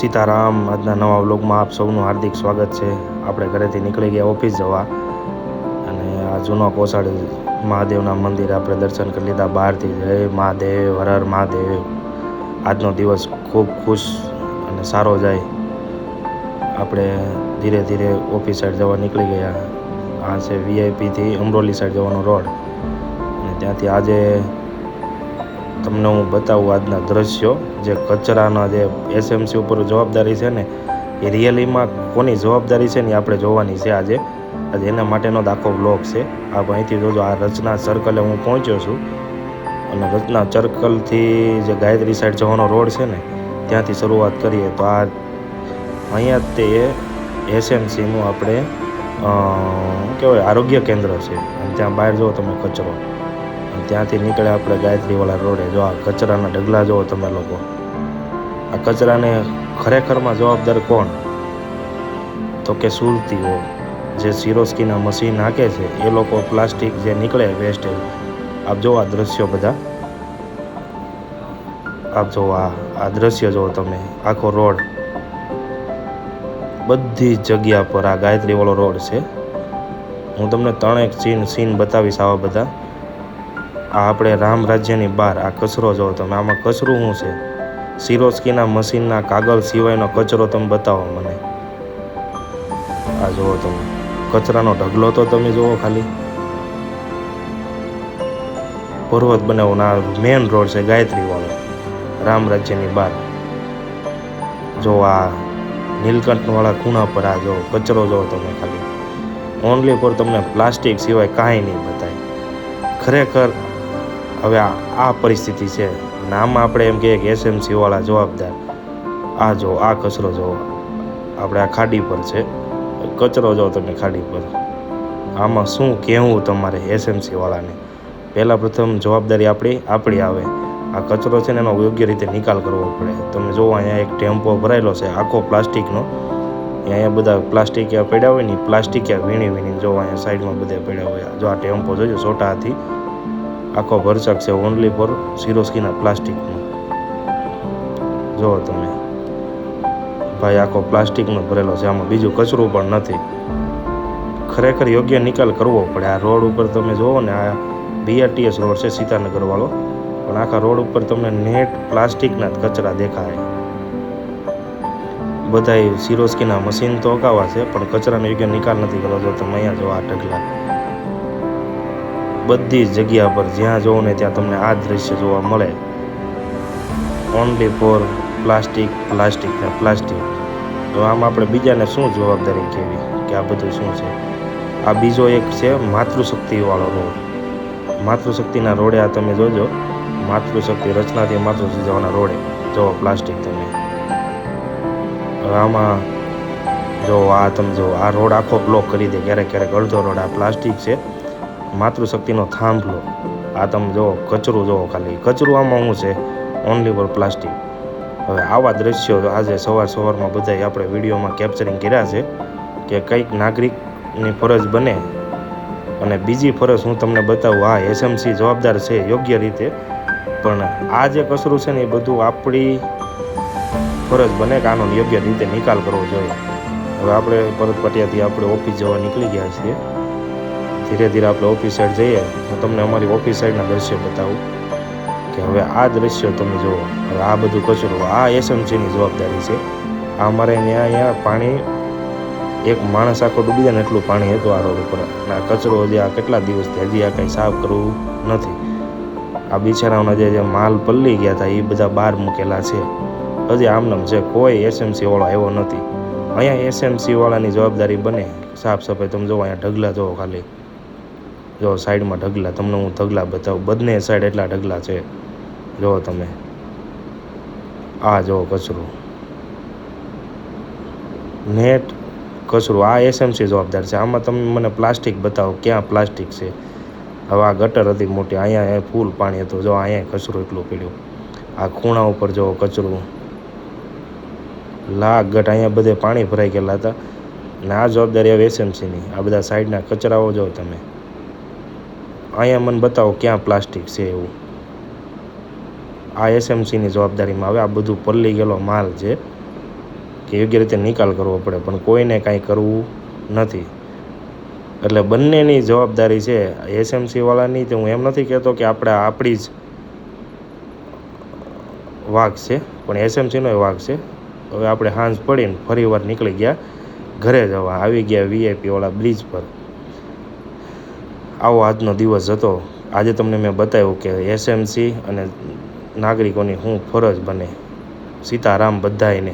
સીતારામ। આજના નવા વ્લોગમાં આપ સૌનું હાર્દિક સ્વાગત છે। આપણે ઘરેથી નીકળી ગયા ઓફિસ જવા અને આ જૂનો કોસાડ મહાદેવના મંદિર આપણે દર્શન કરી લીધા બહારથી। જય મહાદેવ, હર હર મહાદેવ। આજનો દિવસ ખૂબ ખુશ અને સારો જાય। આપણે ધીરે ધીરે ઓફિસ સાઈડ જવા નીકળી ગયા। આ છે વીઆઈપીથી અમરોલી સાઈડ જવાનો રોડ અને ત્યાંથી આજે તમને હું બતાવું આજના દ્રશ્યો। જે કચરાના જે એસએમસી ઉપર જવાબદારી છે ને એ રિયલીમાં કોની જવાબદારી છે ને આપણે જોવાની છે આજે એના માટેનો જ આખો બ્લોગ છે। આપ અહીંથી જોજો, આ રચના સર્કલે હું પહોંચ્યો છું અને રચના સર્કલથી જે ગાયત્રી સાઈડ જવાનો રોડ છે ને ત્યાંથી શરૂઆત કરીએ તો આ અહીંયા તે એસએમસીનું આપણે કહેવાય આરોગ્ય કેન્દ્ર છે અને ત્યાં બહાર જુઓ તમે કચરો, ત્યાંથી નીકળે આપણે ગાયત્રીવાળા રોડે। જો આ કચરાના ઢગલા જુઓ તમે લોકો। આ કચરાને ખરેખરમાં જવાબદાર કોણ? તો કે સુરતીઓ, જે સિરોસ્કીના મશીન નાખે છે એ લોકો પ્લાસ્ટિક જે નીકળે વેસ્ટેજ। આપ જો આ દ્રશ્યો બધા, આપ જો આ દ્રશ્ય જુઓ તમે। આખો રોડ બધી જગ્યા પર આ ગાયત્રીવાળો રોડ છે। હું તમને ત્રણેક સીન બતાવીશ આવા બધા। આ આપણે રામ રાજ્યની બહાર આ કચરો જુઓ તમે। આમાં કચરું શું છે? સિરોસ્કીના મશીનના કાગળ સિવાયનો કચરો તમે બતાવો મને। આ જુઓ તમે કચરાનો ઢગલો તો તમે જુઓ ખાલી। પર્વત બનાવો ના મેન રોડ છે ગાયત્રીવાળો રામ રાજ્યની બહાર। જો આ નીલકંઠવાળા ખૂણા પર આ જો કચરો જુઓ તમે ખાલી। ઓનલી પર તમને પ્લાસ્ટિક સિવાય કાંઈ નહીં બતાય ખરેખર। હવે આ પરિસ્થિતિ છે અને આમાં આપણે એમ કહીએ કે એસએમસીવાળા જવાબદાર। આ જો આ કચરો જુઓ, આપણે આ ખાડી પર છે કચરો જુઓ તમે ખાડી પર। આમાં શું કહેવું તમારે એસએમસીવાળાને? પહેલાં પ્રથમ જવાબદારી આપણી આવે। આ કચરો છે ને એનો યોગ્ય રીતે નિકાલ કરવો પડે। તમે જુઓ અહીંયા એક ટેમ્પો ભરાયેલો છે આખો પ્લાસ્ટિકનો। અહીંયા બધા પ્લાસ્ટિકિયા પડ્યા હોય ને પ્લાસ્ટિકિયા વીણી જો અહીંયા સાઈડમાં બધે પડ્યા હોય। જો આ ટેમ્પો જોજો છોટા હાથી આખો ભરચક છે ઓનલી ફોર સિરોસ્કીના પ્લાસ્ટિકનો। જુઓ તમે ભાઈ આખો પ્લાસ્ટિકનો ભરેલો છે, આમાં બીજું કચરું પણ નથી। ખરેખર યોગ્ય નિકાલ કરવો પડે। આ રોડ ઉપર તમે જુઓ ને આ બીઆરટીએસ રોડ છે સીતાનગરવાળો, પણ આખા રોડ ઉપર તમને નેટ પ્લાસ્ટિકના જ કચરા દેખાય। બધાય સિરોસ્કીના મશીન તો અગાવા છે પણ કચરાનો યોગ્ય નિકાલ નથી કરવો। જો તમે અહીંયા જો આ ઢગલા બધી જગ્યા પર જ્યાં જોવો ને ત્યાં તમને આ દ્રશ્ય જોવા મળે। ઓનલી ફોર પ્લાસ્ટિક પ્લાસ્ટિક ને પ્લાસ્ટિક। તો આમ આપણે બીજાને શું જવાબદારી કહેવી કે આ બધું શું છે? આ બીજો એક છે માતૃશક્તિવાળો રોડ। માતૃશક્તિના રોડે આ તમે જોજો, માતૃશક્તિ રચનાથી માતૃશક્તિ જવાના રોડે જો પ્લાસ્ટિક તમે। આમાં જો આ તમે જો આ રોડ આખો બ્લોક કરી દે ક્યારેક ક્યારેક અડધો રોડ આ પ્લાસ્ટિક છે। માતૃશક્તિનો થાંભલો આ તમે જુઓ, કચરું જુઓ ખાલી। કચરું આમાં શું છે? Only for plastic. હવે આવા દ્રશ્યો આજે સવારમાં બધાય આપણે વિડીયોમાં કેપ્ચરિંગ કર્યા છે કે કંઈક નાગરિકની ફરજ બને। અને બીજી ફરજ હું તમને બતાવું, આ એસએમસી જવાબદાર છે યોગ્ય રીતે, પણ આ જે કચરું છે ને એ બધું આપણી ફરજ બને કે આનો યોગ્ય રીતે નિકાલ કરવો જોઈએ। હવે આપણે પરત પટિયાથી આપણે ઓફિસ જવા નીકળી ગયા છીએ। ધીરે ધીરે આપણે ઓફિસ સાઈડ જઈએ। હું તમને અમારી ઓફિસ સાઈડના દ્રશ્યો બતાવું કે હવે આ દ્રશ્યો તમે જુઓ। હવે આ બધું કચરો આ એસએમસીની જવાબદારી છે। આ અમારે અહીંયા પાણી એક માણસ આખો ડૂબી જાય ને એટલું પાણી હતું આ રોડ ઉપર અને આ કચરો હજી આ કેટલા દિવસથી હજી આ કંઈ સાફ કરવું નથી। આ બિચારાઓના જે માલ પલ્લી ગયા હતા એ બધા બહાર મૂકેલા છે, હજી આમનામ છે, કોઈ એસએમસીવાળો આવ્યો નથી। અહીંયા એસએમસીવાળાની જવાબદારી બને સાફ સફાઈ। તમે જુઓ અહીંયા ઢગલા જુઓ ખાલી, જો સાઈડમાં ઢગલા, તમને હું ઢગલા બતાવું, બંને સાઈડ એટલા ઢગલા છે જુઓ તમે। આ જુઓ કચરું, નેટ કચરું, આ એસએમસી જવાબદાર છે। આમાં તમે મને પ્લાસ્ટિક બતાવો, ક્યાં પ્લાસ્ટિક છે? હવે આ ગટર હતી મોટી, અહીંયા ફૂલ પાણી હતું, જો અહીંયા કચરું એટલું પડ્યું। આ ખૂણા ઉપર જો કચરું લાગટ, અહીંયા બધે પાણી ભરાઈ ગયેલા હતા અને આ જવાબદારી હવે એસએમસીની। આ બધા સાઈડના કચરાઓ જો તમે। અહીંયા મને બતાવો ક્યાં પ્લાસ્ટિક છે એવું। આ એસએમસીની જવાબદારીમાં આવે। આ બધું પલ્લી ગયેલો માલ છે કે યોગ્ય રીતે નિકાલ કરવો પડે, પણ કોઈને કાંઈ કરવું નથી. એટલે બંનેની જવાબદારી છે, એસએમસીવાળાની. તો હું એમ નથી કહેતો કે આપણી જ વાઘ છે, પણ એસએમસીનો વાઘ છે. હવે આપણે સાંજ પડીને ફરીવાર નીકળી ગયા ઘરે જવા, આવી ગયા વીઆઈપીવાળા બ્રિજ પર. આવો આજનો દિવસ હતો. આજે તમને મેં બતાવ્યું કે એસએમસી અને નાગરિકોની શું ફરજ બને. સીતારામ બધાયને.